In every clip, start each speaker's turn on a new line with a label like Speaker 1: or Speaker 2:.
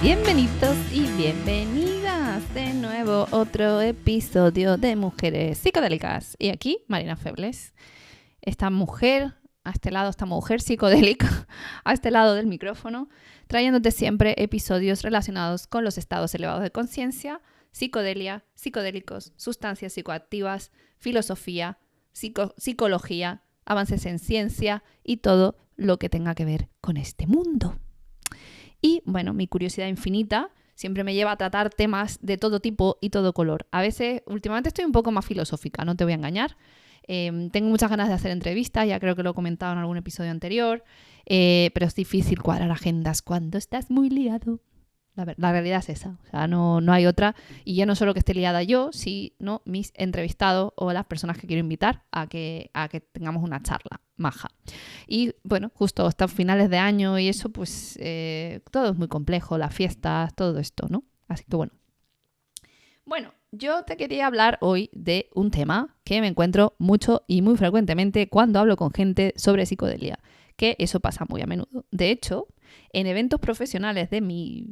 Speaker 1: Bienvenidos y bienvenidas de nuevo a otro episodio de Mujeres Psicodélicas. Y aquí, Marina Febles, esta mujer psicodélica, a este lado del micrófono, trayéndote siempre episodios relacionados con los estados elevados de conciencia, psicodelia, psicodélicos, sustancias psicoactivas, filosofía, psicología, avances en ciencia y todo lo que tenga que ver con este mundo. Y bueno, mi curiosidad infinita siempre me lleva a tratar temas de todo tipo y todo color. A veces, últimamente estoy un poco más filosófica, no te voy a engañar. Tengo muchas ganas de hacer entrevistas, ya creo que lo he comentado en algún episodio anterior, pero es difícil cuadrar agendas cuando estás muy liado. La realidad es esa, o sea, no hay otra. Y ya no solo que esté liada yo, sino mis entrevistados o las personas que quiero invitar a que tengamos una charla maja. Y bueno, justo hasta finales de año y eso, pues todo es muy complejo, las fiestas, todo esto, ¿no? Así que bueno. Bueno, yo te quería hablar hoy de un tema que me encuentro mucho y muy frecuentemente cuando hablo con gente sobre psicodelia, que eso pasa muy a menudo. De hecho, en eventos profesionales de mi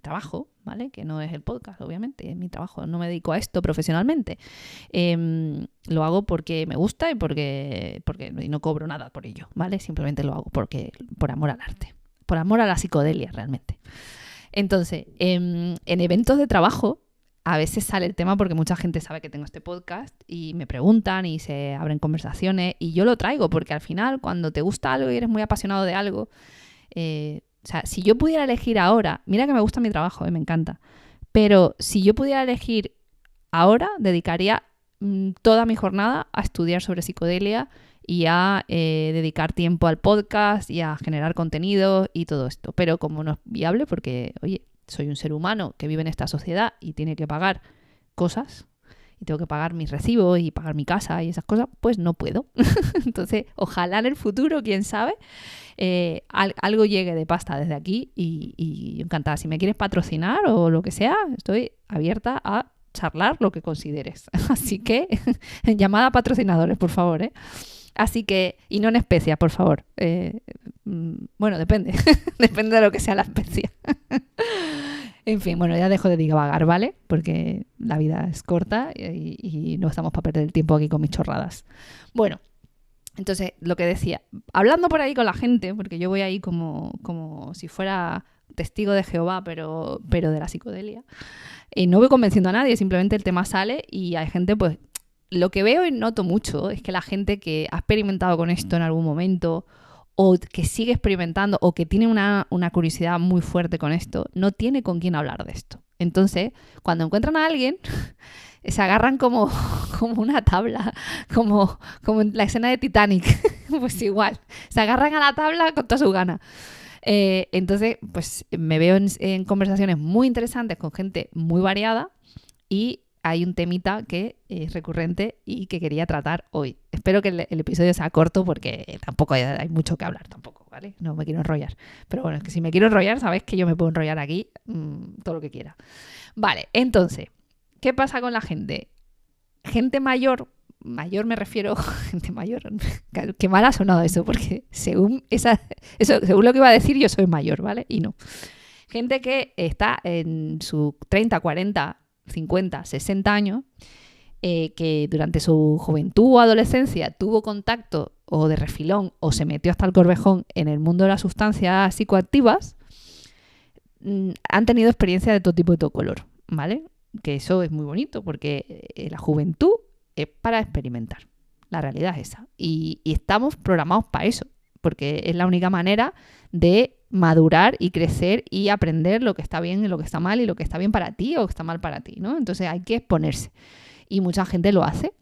Speaker 1: trabajo, ¿vale? Que no es el podcast, obviamente, es mi trabajo, no me dedico a esto profesionalmente. Lo hago porque me gusta y porque y no cobro nada por ello, ¿vale? Simplemente lo hago por amor al arte, por amor a la psicodelia realmente. Entonces, en eventos de trabajo, a veces sale el tema porque mucha gente sabe que tengo este podcast y me preguntan y se abren conversaciones y yo lo traigo porque al final cuando te gusta algo y eres muy apasionado de algo, o sea, si yo pudiera elegir ahora, mira que me gusta mi trabajo, me encanta, pero si yo pudiera elegir ahora, dedicaría toda mi jornada a estudiar sobre psicodelia y a dedicar tiempo al podcast y a generar contenido y todo esto. Pero como no es viable porque, oye, soy un ser humano que vive en esta sociedad y tiene que pagar cosas y tengo que pagar mis recibos y pagar mi casa y esas cosas, pues no puedo. Entonces, ojalá en el futuro, quién sabe, algo llegue de pasta desde aquí y encantada. Si me quieres patrocinar o lo que sea, estoy abierta a charlar lo que consideres. Así que, llamada a patrocinadores, por favor, ¿eh? Así que, y no en especia, por favor. Bueno, depende. Depende de lo que sea la especia. En fin, bueno, ya dejo de divagar, ¿vale? Porque la vida es corta y no estamos para perder el tiempo aquí con mis chorradas. Bueno, entonces, lo que decía, hablando por ahí con la gente, porque yo voy ahí como si fuera testigo de Jehová, pero de la psicodelia, no voy convenciendo a nadie, simplemente el tema sale y hay gente, pues, lo que veo y noto mucho es que la gente que ha experimentado con esto en algún momento o que sigue experimentando o que tiene una curiosidad muy fuerte con esto, no tiene con quién hablar de esto. Entonces, cuando encuentran a alguien, se agarran como una tabla, como en la escena de Titanic. Pues igual, se agarran a la tabla con toda su gana. Entonces, pues me veo en conversaciones muy interesantes con gente muy variada y hay un temita que es recurrente y que quería tratar hoy. Espero que el episodio sea corto porque tampoco hay mucho que hablar tampoco, ¿vale? No me quiero enrollar. Pero bueno, es que si me quiero enrollar, sabéis que yo me puedo enrollar aquí todo lo que quiera. Vale, entonces, ¿qué pasa con la gente? Gente mayor me refiero, gente mayor, qué mal ha sonado eso, porque según lo que iba a decir yo soy mayor, ¿vale? Y no. Gente que está en sus 30, 40, 50, 60 años, que durante su juventud o adolescencia tuvo contacto o de refilón o se metió hasta el corvejón en el mundo de las sustancias psicoactivas, han tenido experiencias de todo tipo y todo color, ¿vale? Que eso es muy bonito porque la juventud es para experimentar. La realidad es esa. Y estamos programados para eso, porque es la única manera de madurar y crecer y aprender lo que está bien y lo que está mal y lo que está bien para ti o que está mal para ti, ¿no? Entonces hay que exponerse. Y mucha gente lo hace.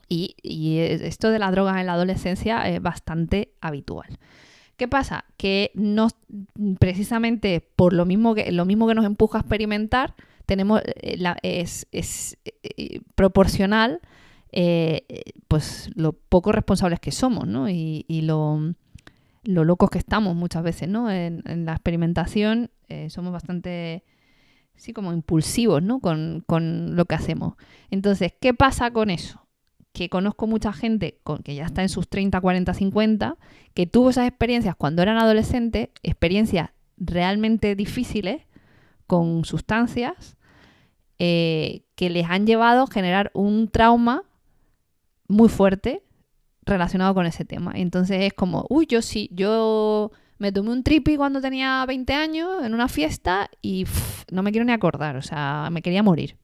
Speaker 1: Y esto de las drogas en la adolescencia es bastante habitual. ¿Qué pasa? Que no, precisamente por lo mismo que nos empuja a experimentar, tenemos es proporcional pues lo poco responsables que somos, ¿no? Y lo locos que estamos muchas veces, ¿no? En la experimentación somos bastante, sí, como impulsivos, ¿no? Con lo que hacemos. Entonces, ¿qué pasa con eso? Que conozco mucha gente que ya está en sus 30, 40, 50, que tuvo esas experiencias cuando eran adolescentes, experiencias realmente difíciles, con sustancias que les han llevado a generar un trauma muy fuerte relacionado con ese tema. Y entonces es como, yo me tomé un tripi cuando tenía 20 años en una fiesta y no me quiero ni acordar, o sea, me quería morir.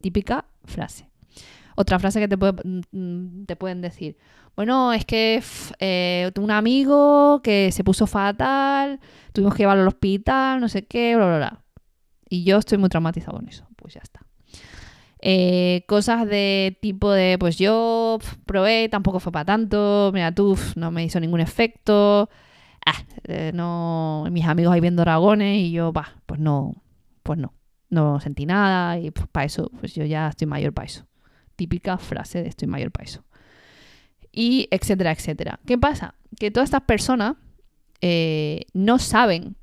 Speaker 1: Típica frase. Otra frase que te pueden decir, bueno, es que tuve un amigo que se puso fatal, tuvimos que llevarlo al hospital, no sé qué, bla, bla, bla. Y yo estoy muy traumatizado con eso, pues ya está. Cosas de tipo de, pues yo probé, tampoco fue para tanto, mira tú, no me hizo ningún efecto, no, mis amigos ahí viendo dragones y yo, pues no sentí nada y pues para eso, pues yo ya estoy mayor para eso. Típica frase de estoy mayor para eso. Y etcétera, etcétera. ¿Qué pasa? Que todas estas personas no saben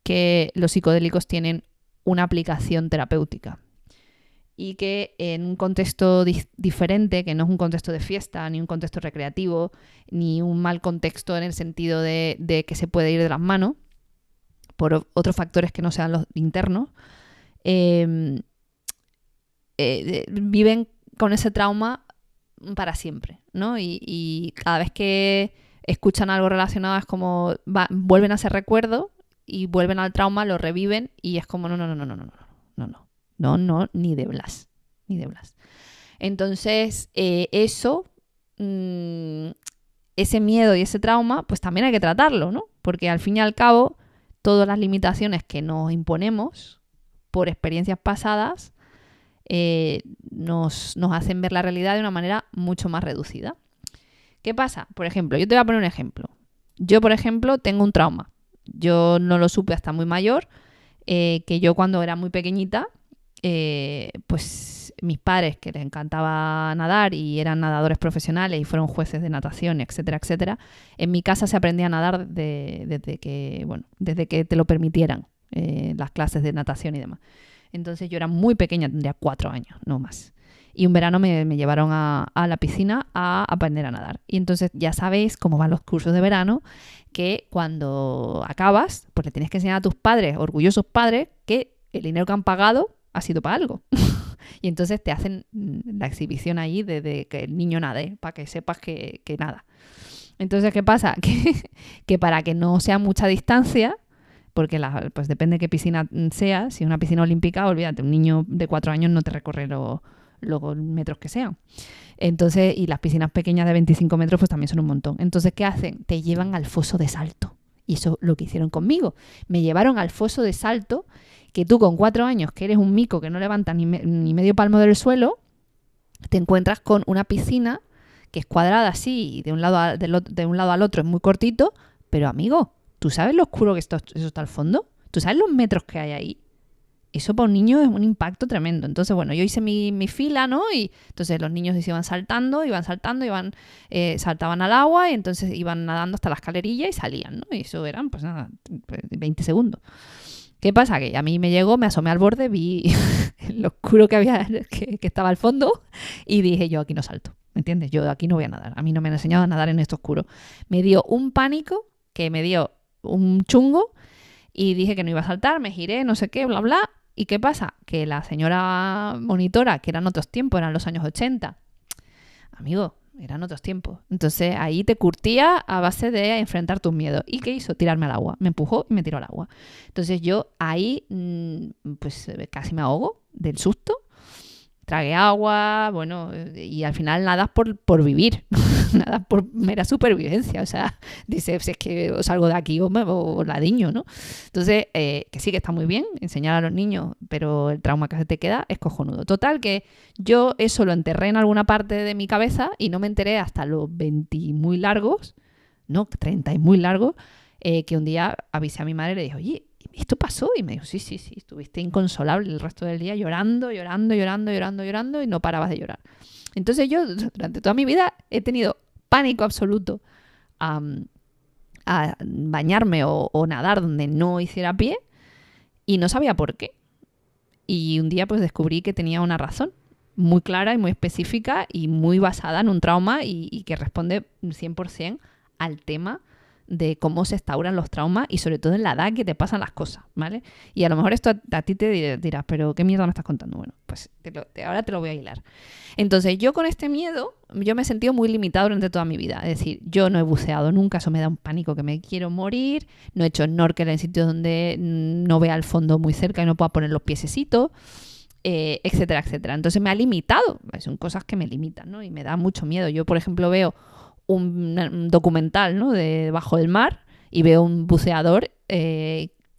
Speaker 1: que los psicodélicos tienen una aplicación terapéutica y que en un contexto diferente, que no es un contexto de fiesta, ni un contexto recreativo, ni un mal contexto en el sentido de que se puede ir de las manos por otros factores que no sean los internos, viven con ese trauma para siempre, ¿no? Y cada vez que escuchan algo relacionado es como vuelven a ese recuerdo y vuelven al trauma, lo reviven y es como no, ni de Blas. Entonces, ese miedo y ese trauma, pues también hay que tratarlo, ¿no? Porque al fin y al cabo, todas las limitaciones que nos imponemos por experiencias pasadas nos hacen ver la realidad de una manera mucho más reducida. ¿Qué pasa? Por ejemplo, yo te voy a poner un ejemplo. Yo, por ejemplo, tengo un trauma. Yo no lo supe hasta muy mayor, que yo cuando era muy pequeñita, pues mis padres, que les encantaba nadar y eran nadadores profesionales y fueron jueces de natación, etcétera, etcétera, en mi casa se aprendía a nadar desde que te lo permitieran, las clases de natación y demás. Entonces yo era muy pequeña, tendría 4 años, no más. Y un verano me llevaron a la piscina a aprender a nadar. Y entonces ya sabéis cómo van los cursos de verano, que cuando acabas, pues le tienes que enseñar a tus padres, orgullosos padres, que el dinero que han pagado ha sido para algo. Y entonces te hacen la exhibición ahí de que el niño nade, para que sepas que nada. Entonces, ¿qué pasa? Que para que no sea mucha distancia, porque pues depende de qué piscina sea, si es una piscina olímpica, olvídate, un niño de 4 años no te recorre los metros que sean. Entonces, y las piscinas pequeñas de 25 metros pues también son un montón. Entonces, ¿qué hacen? Te llevan al foso de salto. Y eso es lo que hicieron conmigo. Me llevaron al foso de salto, que tú con 4 años, que eres un mico que no levantas ni medio palmo del suelo, te encuentras con una piscina que es cuadrada así, y de un lado al otro es muy cortito, pero amigo, ¿tú sabes lo oscuro que eso está al fondo? ¿Tú sabes los metros que hay ahí? Eso para un niño es un impacto tremendo. Entonces, bueno, yo hice mi fila, ¿no? Y entonces los niños iban saltando, saltaban al agua y entonces iban nadando hasta la escalerilla y salían, ¿no? Y eso eran, pues nada, 20 segundos. ¿Qué pasa? Que a mí me asomé al borde, vi lo oscuro que había, que estaba al fondo y dije, yo aquí no salto, ¿me entiendes? Yo aquí no voy a nadar. A mí no me han enseñado a nadar en esto oscuro. Me dio un pánico, que me dio un chungo y dije que no iba a saltar, me giré, no sé qué, bla, bla. ¿Y qué pasa? Que la señora monitora, que eran otros tiempos, eran los años 80, amigo, eran otros tiempos. Entonces ahí te curtía a base de enfrentar tus miedos. ¿Y qué hizo? Tirarme al agua. Me empujó y me tiró al agua. Entonces yo ahí pues casi me ahogo del susto. Tragué agua, bueno, y al final nadas por vivir, nadas por mera supervivencia. O sea, dices, si es que salgo de aquí o la diño, ¿no? Entonces, que sí que está muy bien enseñar a los niños, pero el trauma que se te queda es cojonudo. Total, que yo eso lo enterré en alguna parte de mi cabeza y no me enteré hasta los 20 muy largos, no, 30 y muy largos, que un día avisé a mi madre y le dije, oye, ¿esto pasó? Y me dijo, sí, estuviste inconsolable el resto del día llorando y no parabas de llorar. Entonces yo durante toda mi vida he tenido pánico absoluto a bañarme o nadar donde no hiciera pie y no sabía por qué. Y un día pues descubrí que tenía una razón muy clara y muy específica y muy basada en un trauma y que responde 100% al tema de cómo se instauran los traumas y sobre todo en la edad que te pasan las cosas, ¿vale? Y a lo mejor esto a ti te dirás, pero ¿qué mierda me estás contando? Bueno, pues ahora te lo voy a hilar. Entonces, yo con este miedo, yo me he sentido muy limitado durante toda mi vida. Es decir, yo no he buceado nunca, eso me da un pánico que me quiero morir. No he hecho snorkel en sitios donde no vea el fondo muy cerca y no pueda poner los piececitos, etcétera, etcétera. Entonces me ha limitado. Son cosas que me limitan, ¿no? Y me da mucho miedo. Yo, por ejemplo, veo un documental, ¿no?, de Debajo del Mar y veo un buceador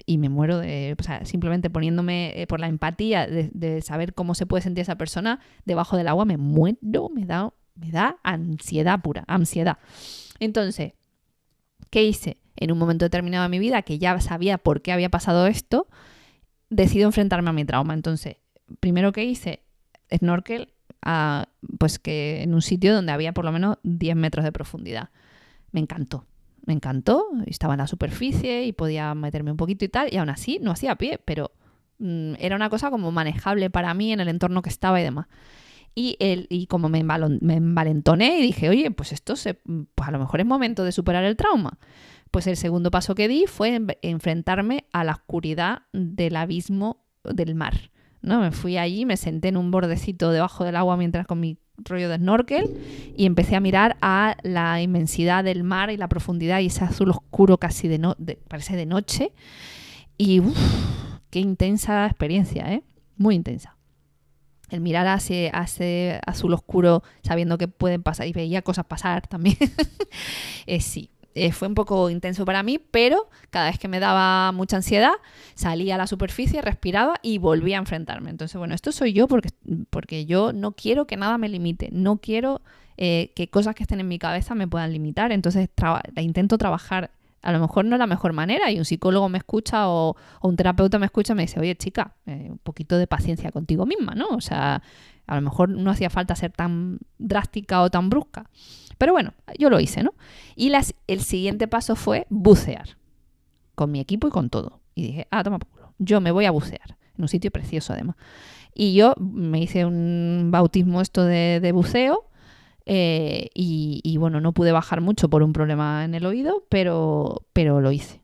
Speaker 1: y me muero o sea, simplemente poniéndome por la empatía de saber cómo se puede sentir esa persona debajo del agua, me muero, me da ansiedad pura, ansiedad. Entonces, ¿qué hice? En un momento determinado de mi vida, que ya sabía por qué había pasado esto, decido enfrentarme a mi trauma. Entonces, primero que hice, snorkel, pues que en un sitio donde había por lo menos 10 metros de profundidad. Me encantó, estaba en la superficie y podía meterme un poquito y tal, y aún así no hacía pie, pero era una cosa como manejable para mí en el entorno que estaba y demás. Y como me envalentoné y dije, oye, pues pues a lo mejor es momento de superar el trauma. Pues el segundo paso que di fue enfrentarme a la oscuridad del abismo del mar, ¿no? Me fui allí, me senté en un bordecito debajo del agua mientras con mi rollo de snorkel y empecé a mirar a la inmensidad del mar y la profundidad y ese azul oscuro casi parece de noche. Y qué intensa experiencia, muy intensa. El mirar hacia ese azul oscuro sabiendo que pueden pasar y veía cosas pasar también. Sí. Fue un poco intenso para mí, pero cada vez que me daba mucha ansiedad salía a la superficie, respiraba y volvía a enfrentarme. Entonces, bueno, esto soy yo porque yo no quiero que nada me limite, no quiero que cosas que estén en mi cabeza me puedan limitar. Entonces intento trabajar, a lo mejor no es la mejor manera, y un psicólogo me escucha o un terapeuta me escucha y me dice, oye chica, un poquito de paciencia contigo misma, ¿no? O sea, a lo mejor no hacía falta ser tan drástica o tan brusca. Pero bueno, yo lo hice, ¿no? Y el siguiente paso fue bucear, con mi equipo y con todo. Y dije, toma por culo, yo me voy a bucear, en un sitio precioso además. Y yo me hice un bautismo de buceo, y bueno, no pude bajar mucho por un problema en el oído, pero lo hice.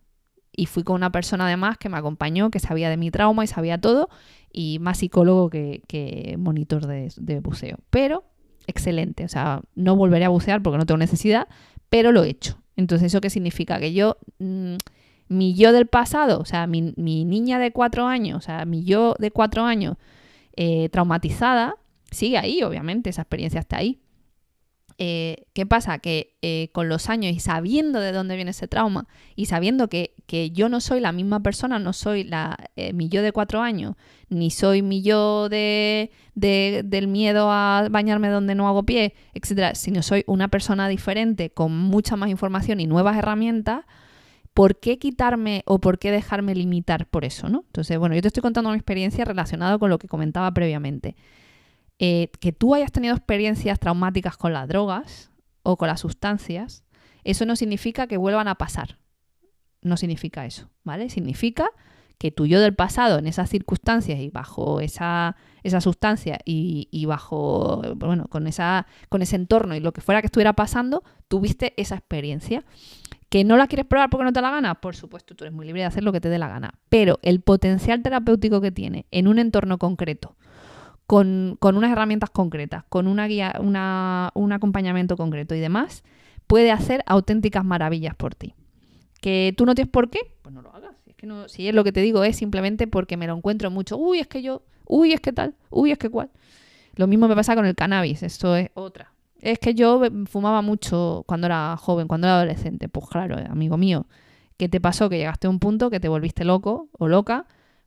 Speaker 1: Y fui con una persona además que me acompañó, que sabía de mi trauma y sabía todo, y más psicólogo que monitor de buceo. Pero excelente, o sea, no volveré a bucear porque no tengo necesidad, pero lo he hecho. Entonces, ¿eso qué significa? Que yo, mi yo del pasado, o sea, mi niña de 4 años, o sea, mi yo de 4 años traumatizada, sigue ahí, obviamente, esa experiencia está ahí. ¿Qué pasa? Que con los años y sabiendo de dónde viene ese trauma y sabiendo que yo no soy la misma persona, no soy mi yo de 4 años, ni soy mi yo del miedo a bañarme donde no hago pie, etcétera, sino soy una persona diferente con mucha más información y nuevas herramientas, ¿por qué quitarme o por qué dejarme limitar por eso, ¿no? Entonces, bueno, yo te estoy contando una experiencia relacionada con lo que comentaba previamente. Que tú hayas tenido experiencias traumáticas con las drogas o con las sustancias, eso no significa que vuelvan a pasar. No significa eso, ¿vale? Significa que tu yo del pasado, en esas circunstancias y bajo esa sustancia y bajo, bueno, con ese entorno y lo que fuera que estuviera pasando, tuviste esa experiencia. ¿Que no la quieres probar porque no te da la gana? Por supuesto, tú eres muy libre de hacer lo que te dé la gana. Pero el potencial terapéutico que tiene en un entorno concreto, con unas herramientas concretas, con una guía, un acompañamiento concreto y demás, puede hacer auténticas maravillas por ti. ¿Que tú no tienes por qué? Pues no lo hagas. Si es lo que te digo, es simplemente porque me lo encuentro mucho. Uy, es que yo, uy, es que tal, uy, es que cual. Lo mismo me pasa con el cannabis, esto es otra. Es que yo fumaba mucho cuando era joven, cuando era adolescente. Pues claro, amigo mío, ¿qué te pasó? Que llegaste a un punto que te volviste loco o loca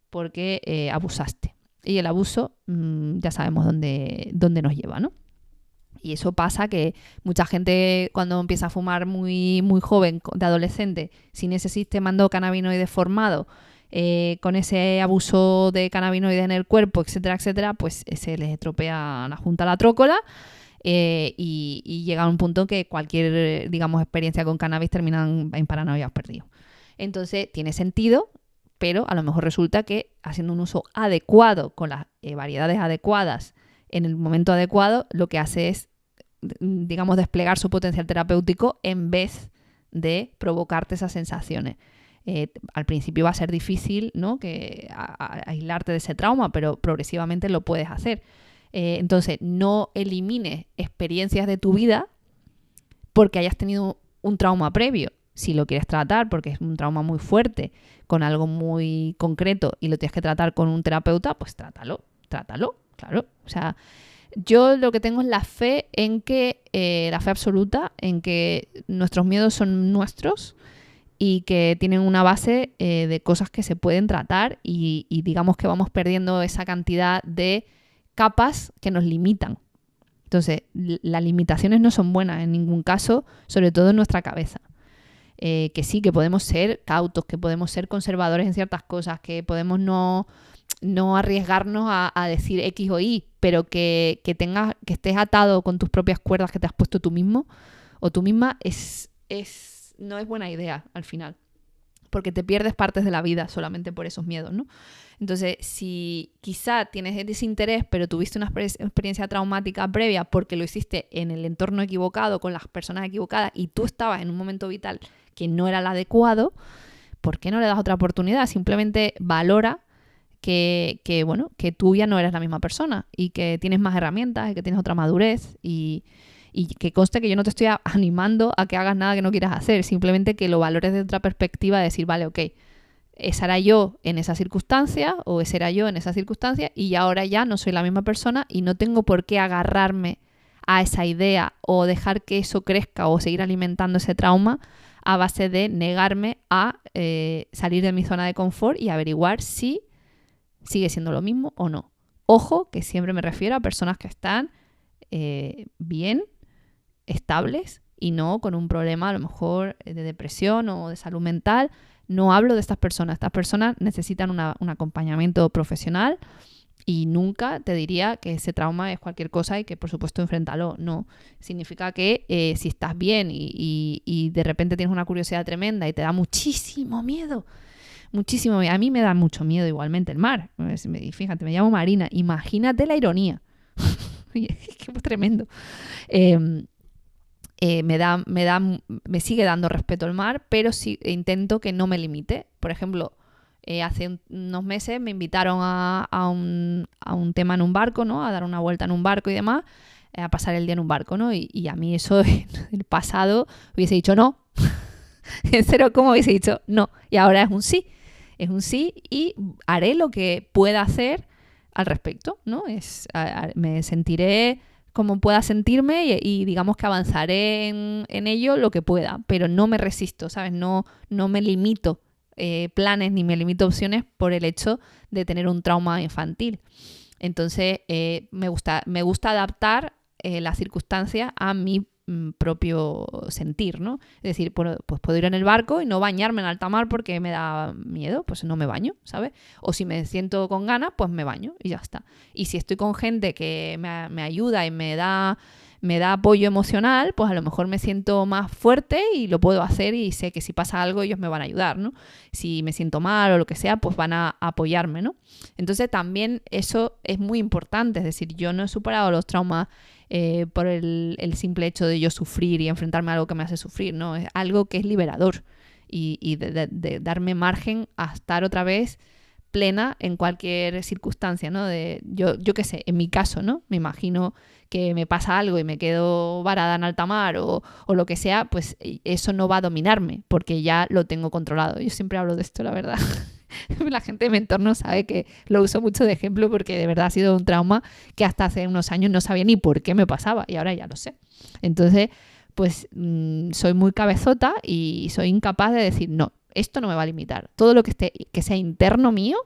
Speaker 1: porque abusaste. Y el abuso ya sabemos dónde nos lleva, ¿no? Y eso pasa que mucha gente cuando empieza a fumar muy, muy joven, de adolescente, sin ese sistema endocannabinoide formado, con ese abuso de cannabinoides en el cuerpo, etcétera, etcétera, pues se les estropea la junta la trócola, y llega a un punto que cualquier, digamos, experiencia con cannabis termina en paranoia perdido. Entonces tiene sentido, pero a lo mejor resulta que haciendo un uso adecuado, con las variedades adecuadas, en el momento adecuado, lo que hace es, digamos, desplegar su potencial terapéutico en vez de provocarte esas sensaciones. Al principio va a ser difícil, ¿no? Aislarte de ese trauma, pero progresivamente lo puedes hacer. Entonces, no elimines experiencias de tu vida porque hayas tenido un trauma previo. Si lo quieres tratar porque es un trauma muy fuerte, con algo muy concreto y lo tienes que tratar con un terapeuta, pues trátalo, claro. O sea, yo lo que tengo es la fe en que, la fe absoluta, en que nuestros miedos son nuestros y que tienen una base de cosas que se pueden tratar y digamos que vamos perdiendo esa cantidad de capas que nos limitan. Entonces, las limitaciones no son buenas en ningún caso, sobre todo en nuestra cabeza. Que sí, que podemos ser cautos, que podemos ser conservadores en ciertas cosas, que podemos no arriesgarnos a decir X o Y, pero que estés atado con tus propias cuerdas que te has puesto tú mismo o tú misma no es buena idea al final, porque te pierdes partes de la vida solamente por esos miedos, ¿no? Entonces, si quizá tienes desinterés, pero tuviste una experiencia traumática previa porque lo hiciste en el entorno equivocado, con las personas equivocadas, y tú estabas en un momento vital que no era el adecuado, ¿por qué no le das otra oportunidad? Simplemente valora que tú ya no eres la misma persona y que tienes más herramientas y que tienes otra madurez y que conste que yo no te estoy animando a que hagas nada que no quieras hacer, simplemente que lo valores de otra perspectiva, de decir, vale, ok, esa era yo en esa circunstancia o ese era yo en esa circunstancia y ahora ya no soy la misma persona y no tengo por qué agarrarme a esa idea o dejar que eso crezca o seguir alimentando ese trauma a base de negarme a salir de mi zona de confort y averiguar si sigue siendo lo mismo o no. Ojo, que siempre me refiero a personas que están bien, estables y no con un problema a lo mejor de depresión o de salud mental. No hablo de estas personas. Estas personas necesitan un acompañamiento profesional y nunca te diría que ese trauma es cualquier cosa y que por supuesto enfréntalo. No, significa que si estás bien y de repente tienes una curiosidad tremenda y te da muchísimo miedo, a mí me da mucho miedo igualmente el mar. Fíjate, me llamo Marina, imagínate la ironía. Qué tremendo. Me sigue dando respeto al mar, pero sí intento que no me limite. Por ejemplo, hace unos meses me invitaron a un tema en un barco, ¿no? A dar una vuelta en un barco y demás, a pasar el día en un barco, ¿no? Y a mí eso en el pasado hubiese dicho no. En cero, ¿cómo hubiese dicho no? Y ahora es un sí. Es un sí y haré lo que pueda hacer al respecto, ¿no? Me sentiré como pueda sentirme y digamos que avanzaré en ello lo que pueda, pero no me resisto, ¿sabes? No me limito planes ni me limito opciones por el hecho de tener un trauma infantil. Entonces, me gusta adaptar las circunstancias a mi propio sentir, ¿no? Es decir, pues puedo ir en el barco y no bañarme en alta mar porque me da miedo, pues no me baño, ¿sabes? O si me siento con ganas, pues me baño y ya está. Y si estoy con gente que me ayuda y me da apoyo emocional, pues a lo mejor me siento más fuerte y lo puedo hacer y sé que si pasa algo ellos me van a ayudar, ¿no? Si me siento mal o lo que sea, pues van a apoyarme, ¿no? Entonces también eso es muy importante, es decir, yo no he superado los traumas por el simple hecho de yo sufrir y enfrentarme a algo que me hace sufrir, ¿no? Es algo que es liberador y de darme margen a estar otra vez plena en cualquier circunstancia, ¿no? Yo qué sé, en mi caso, ¿no? Me imagino que me pasa algo y me quedo varada en alta mar o lo que sea, pues eso no va a dominarme porque ya lo tengo controlado. Yo siempre hablo de esto, la verdad. La gente de mi entorno sabe que lo uso mucho de ejemplo porque de verdad ha sido un trauma que hasta hace unos años no sabía ni por qué me pasaba y ahora ya lo sé. Entonces, pues soy muy cabezota y soy incapaz de decir, no, esto no me va a limitar. Todo lo que sea interno mío,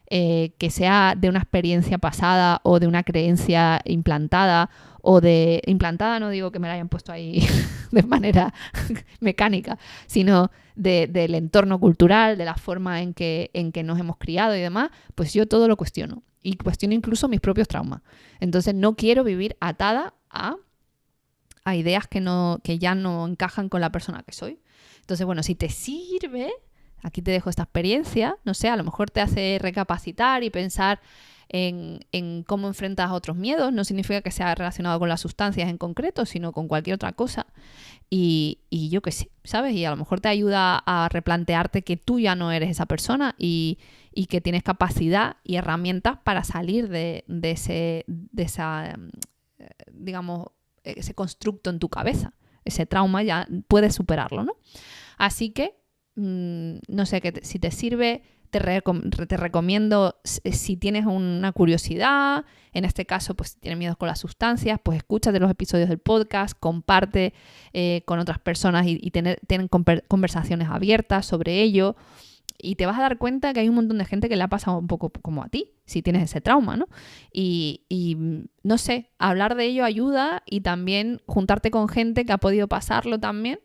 Speaker 1: que sea de una experiencia pasada o de una creencia implantada implantada no digo que me la hayan puesto ahí de manera mecánica, sino del entorno cultural, de la forma en que nos hemos criado y demás, pues yo todo lo cuestiono y cuestiono incluso mis propios traumas. Entonces no quiero vivir atada a ideas que ya no encajan con la persona que soy. Entonces, bueno, si te sirve, aquí te dejo esta experiencia, no sé, a lo mejor te hace recapacitar y pensar en cómo enfrentas otros miedos. No significa que sea relacionado con las sustancias en concreto, sino con cualquier otra cosa. y yo qué sé, ¿sabes? Y a lo mejor te ayuda a replantearte que tú ya no eres esa persona y que tienes capacidad y herramientas para salir de esa, digamos, ese constructo en tu cabeza. Ese trauma ya puedes superarlo, ¿no? Así que, no sé, si te sirve, te recomiendo, si tienes una curiosidad, en este caso, pues si tienes miedo con las sustancias, pues escúchate los episodios del podcast, comparte con otras personas y tienen conversaciones abiertas sobre ello. Y te vas a dar cuenta que hay un montón de gente que le ha pasado un poco como a ti, si tienes ese trauma, ¿no? Y no sé, hablar de ello ayuda y también juntarte con gente que ha podido pasarlo también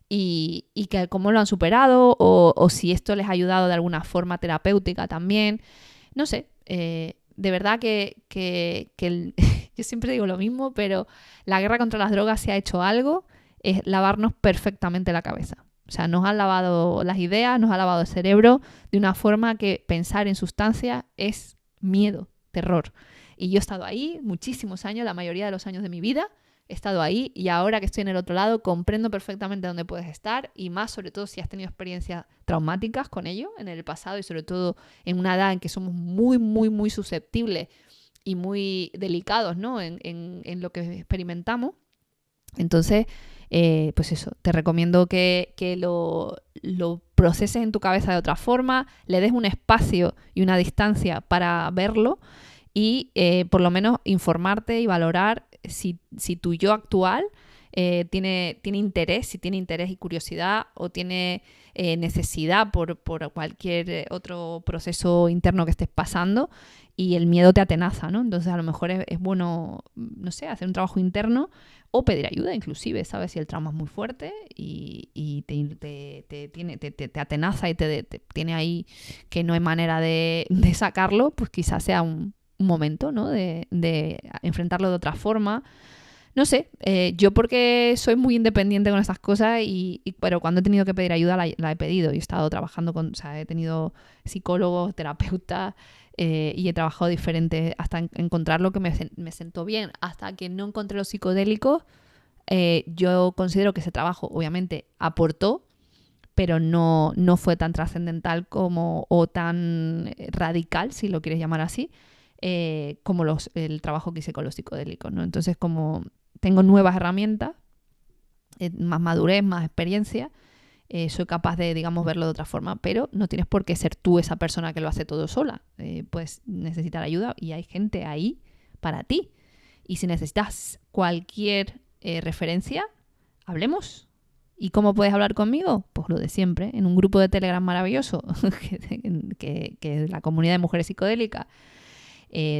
Speaker 1: y que cómo lo han superado o si esto les ha ayudado de alguna forma terapéutica también. No sé, de verdad que yo siempre digo lo mismo, pero la guerra contra las drogas, si ha hecho algo, es lavarnos perfectamente la cabeza. O sea, nos han lavado las ideas, nos ha lavado el cerebro de una forma que pensar en sustancias es miedo, terror. Y yo he estado ahí muchísimos años, la mayoría de los años de mi vida he estado ahí y ahora que estoy en el otro lado comprendo perfectamente dónde puedes estar y más sobre todo si has tenido experiencias traumáticas con ello en el pasado y sobre todo en una edad en que somos muy, muy, muy susceptibles y muy delicados, ¿no? en lo que experimentamos. Entonces, pues eso, te recomiendo que lo proceses en tu cabeza de otra forma, le des un espacio y una distancia para verlo y por lo menos informarte y valorar si tu yo actual tiene interés, si tiene interés y curiosidad o tiene necesidad por cualquier otro proceso interno que estés pasando y el miedo te atenaza, ¿no? Entonces a lo mejor es bueno, no sé, hacer un trabajo interno o pedir ayuda inclusive, ¿sabes? Si el trauma es muy fuerte y te atenaza y te tiene ahí que no hay manera de sacarlo, pues quizás sea un momento, ¿no? De enfrentarlo de otra forma. No sé, yo porque soy muy independiente con estas cosas, pero cuando he tenido que pedir ayuda la he pedido. Yo he estado trabajando o sea, he tenido psicólogos, terapeutas y he trabajado diferente hasta encontrar lo que me sentó bien. Hasta que no encontré los psicodélicos, yo considero que ese trabajo obviamente aportó, pero no fue tan trascendental o tan radical, si lo quieres llamar así, como el trabajo que hice con los psicodélicos, ¿no? Entonces, como tengo nuevas herramientas, más madurez, más experiencia, soy capaz de, digamos, verlo de otra forma, pero no tienes por qué ser tú esa persona que lo hace todo sola. Puedes necesitar ayuda y hay gente ahí para ti. Y si necesitas cualquier referencia, hablemos. ¿Y cómo puedes hablar conmigo? Pues lo de siempre, en un grupo de Telegram maravilloso, que es la comunidad de mujeres psicodélicas,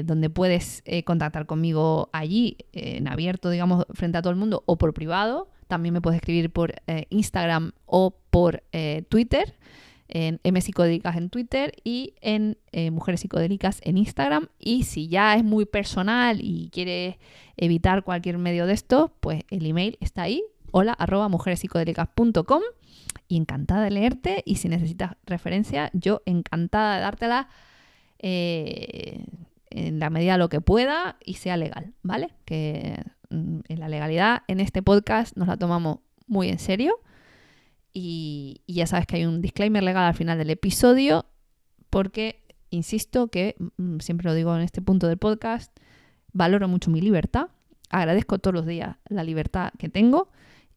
Speaker 1: donde puedes contactar conmigo allí, en abierto, digamos, frente a todo el mundo, o por privado. También me puedes escribir por Instagram o por Twitter, en Psicodélicas en Twitter y en Mujeres Psicodélicas en Instagram. Y si ya es muy personal y quieres evitar cualquier medio de esto, pues el email está ahí, hola@mujerespsicodélicas.com, y encantada de leerte. Y si necesitas referencia, yo encantada de dártela en la medida de lo que pueda y sea legal, ¿vale? Que en la legalidad en este podcast nos la tomamos muy en serio y ya sabes que hay un disclaimer legal al final del episodio porque, insisto, que siempre lo digo en este punto del podcast, valoro mucho mi libertad, agradezco todos los días la libertad que tengo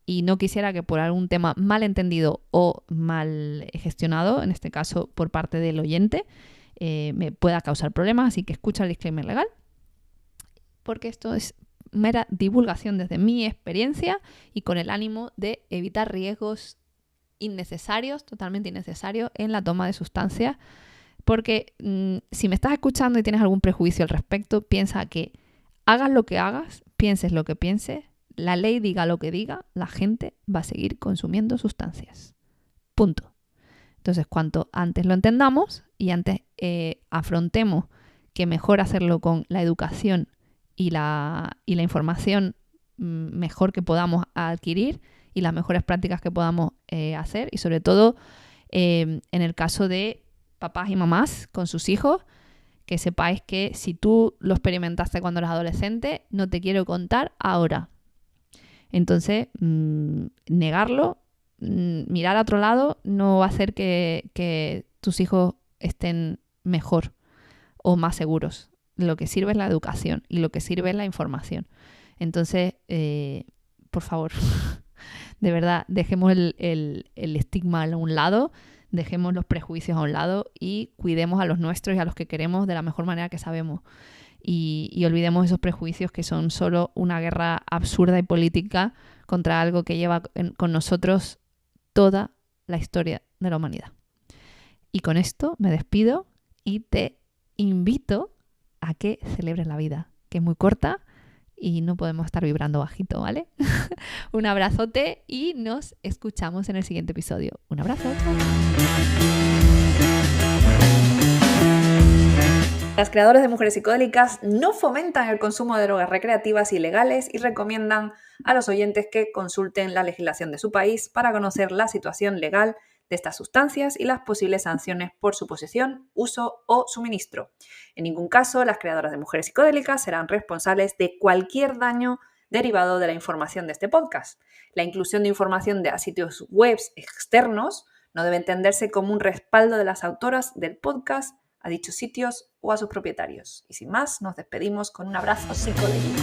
Speaker 1: y no quisiera que por algún tema mal entendido o mal gestionado, en este caso por parte del oyente, me pueda causar problemas, así que escucha el disclaimer legal, porque esto es mera divulgación desde mi experiencia y con el ánimo de evitar riesgos innecesarios, totalmente innecesarios, en la toma de sustancias, porque si me estás escuchando y tienes algún prejuicio al respecto, piensa que hagas lo que hagas, pienses lo que pienses, la ley diga lo que diga, la gente va a seguir consumiendo sustancias. Punto. Entonces, cuanto antes lo entendamos y antes afrontemos que mejor hacerlo con la educación y la información mejor que podamos adquirir y las mejores prácticas que podamos hacer, y sobre todo en el caso de papás y mamás con sus hijos, que sepáis que si tú lo experimentaste cuando eras adolescente, no te quiero contar ahora. Entonces, negarlo, mirar a otro lado, no va a hacer que tus hijos estén mejor o más seguros. Lo que sirve es la educación y lo que sirve es la información. Entonces, por favor, de verdad, dejemos el estigma a un lado, dejemos los prejuicios a un lado y cuidemos a los nuestros y a los que queremos de la mejor manera que sabemos. Y olvidemos esos prejuicios que son solo una guerra absurda y política contra algo que lleva con nosotros toda la historia de la humanidad. Y con esto me despido y te invito a que celebres la vida, que es muy corta y no podemos estar vibrando bajito, ¿vale? Un abrazote y nos escuchamos en el siguiente episodio. Un abrazo. Las creadoras de Mujeres Psicodélicas no fomentan el consumo de drogas recreativas ilegales y recomiendan a los oyentes que consulten la legislación de su país para conocer la situación legal de estas sustancias y las posibles sanciones por su posesión, uso o suministro. En ningún caso, las creadoras de Mujeres Psicodélicas serán responsables de cualquier daño derivado de la información de este podcast. La inclusión de información de sitios web externos no debe entenderse como un respaldo de las autoras del podcast a dichos sitios o a sus propietarios. Y sin más, nos despedimos con un abrazo psicodélico.